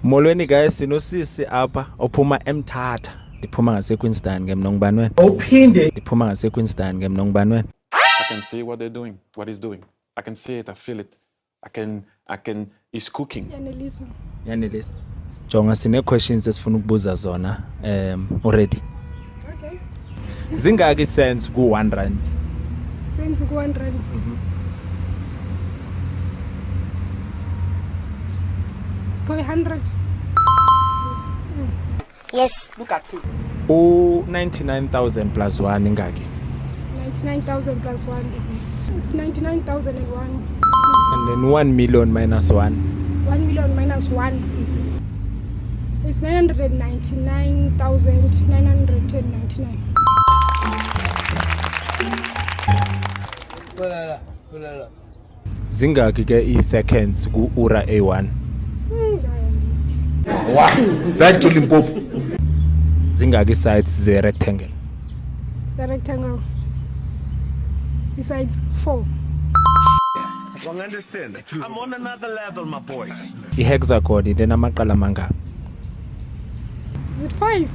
Molweni guys, sinosisi apha ophuma eMthatha. Ndiphuma ngaseQueenstown ke mna ngubani wena? Ndiphuma ngaseQueenstown ke mna ngubani wena? I can see what they're doing, what he's doing. I can see it, I feel it. He's cooking. Yanelisa. Jonga sine questions esifuna ukubuza zona already. Okay. Zingaki cents ku 1 rand? Cents ku 1 rand. It's going 100. Yes. Look at you. 99,000 plus 1 ingaki? 99,000 plus 1. It's 99,001. And then 1 million minus 1. 1 million minus 1. It's 999,999. Zingaki ke seconds ku ura A1? Wow, back to Limpopo. Zingaki sides ze rectangle? It's a rectangle. Besides 4. I don't understand. I'm on another level, my boys. I-hexagon then amaqala mangaphi? Is it 5?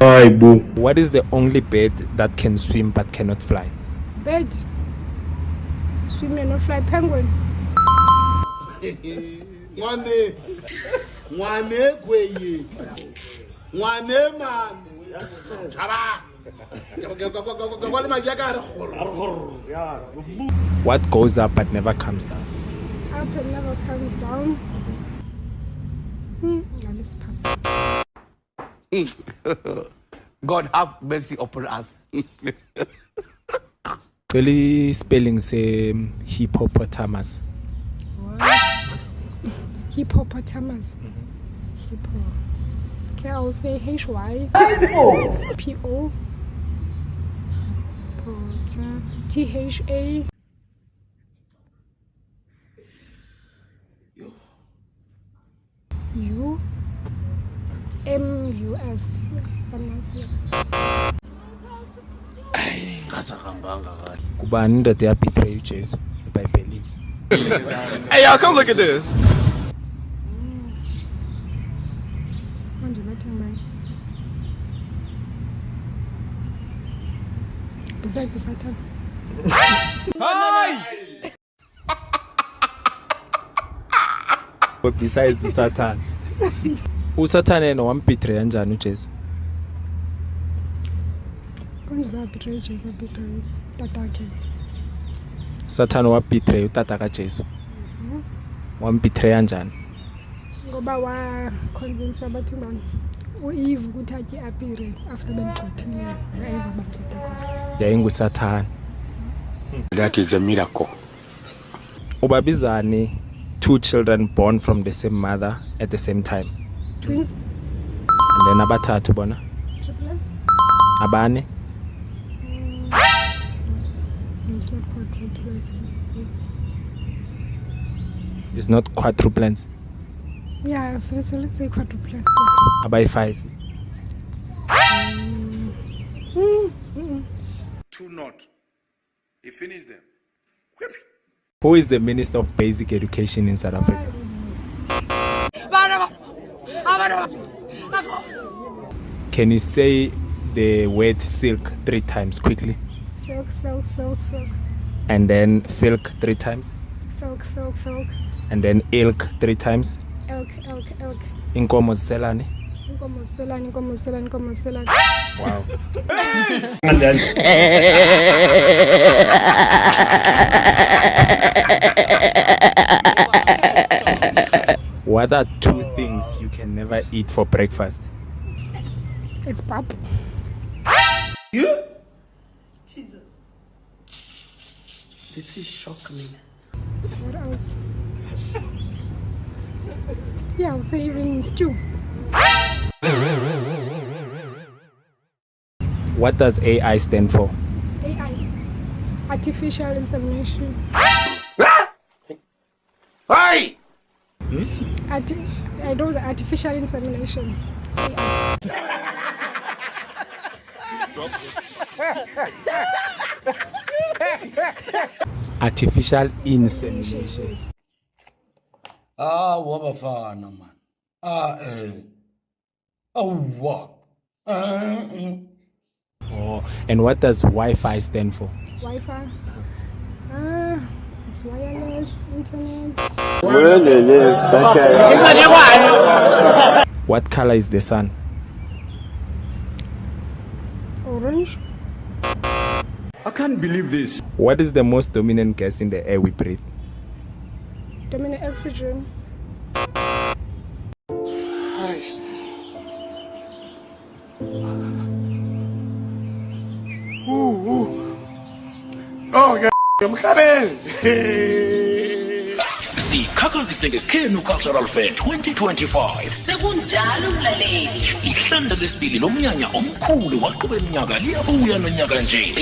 Hi, boo. What is the only bird that can swim but cannot fly? Bird. Swim and not fly. Penguin. What goes up but never comes down? Up and never comes down. Let's pass. God have mercy upon us. Really spelling say hippopotamus. What? Hippopotamus. Hippo. Okay, I'll say HY. PO. THA. U. MUS. Kubani indoda yabetray uJesu eBhayibhelini? Hey y'all, come look at this. Besides Satan. Besides Satan. uSatan yena wambetray kanjani uJesu? Konje betray Jesus, betray tatakhe. Satan wabetray utata kaJesu. Wambetray kanjani? Ngoba wa convince abantu bani uEve ukuthi athi appear after bemgxothile Eva bamgxotha khona. YayinguSatan. That is a miracle. Ubabizani 2 children born from the same mother at the same time. Twins. And then abathathu bona? Triplets. Abane? It's not quadruplets. It's not quadruplets. Yeah, so let's say quadruplets. Abai 5. 2 not. He finished them. Whip. Who is the Minister of Basic Education in South Africa? Can you say the word silk 3 times quickly? Silk, silk, silk, silk. And then filk 3 times? Filk, filk, filk. And then ilk 3 times? Elk, elk, elk. Inkomo ziselani? Inkomo selani, inkomo selani, inkomo selani. Wow. And then What are 2 things you can never eat for breakfast? It's pap. You? Jesus. This is shock me. What else? Yeah, I'll say even stew. What does AI stand for? AI. Artificial insemination. Hey! I know the artificial insemination. It's AI. Artificial insemination. Ah, wabafana man. Awwa. Oh, and what does Wi-Fi stand for? Wi-Fi. It's wireless internet. What color is the sun? Orange. I can't believe this. What is the most dominant gas in the air we breathe? Dominant oxygen. Oh, I'm coming. Sikhakazise ngesikhenu Cultural Fair 2025 sekunjalo mlaleli ihlanda lesibili lomnyanya omkhulu waqhubeka iminyaka liyabuya nonyaka nje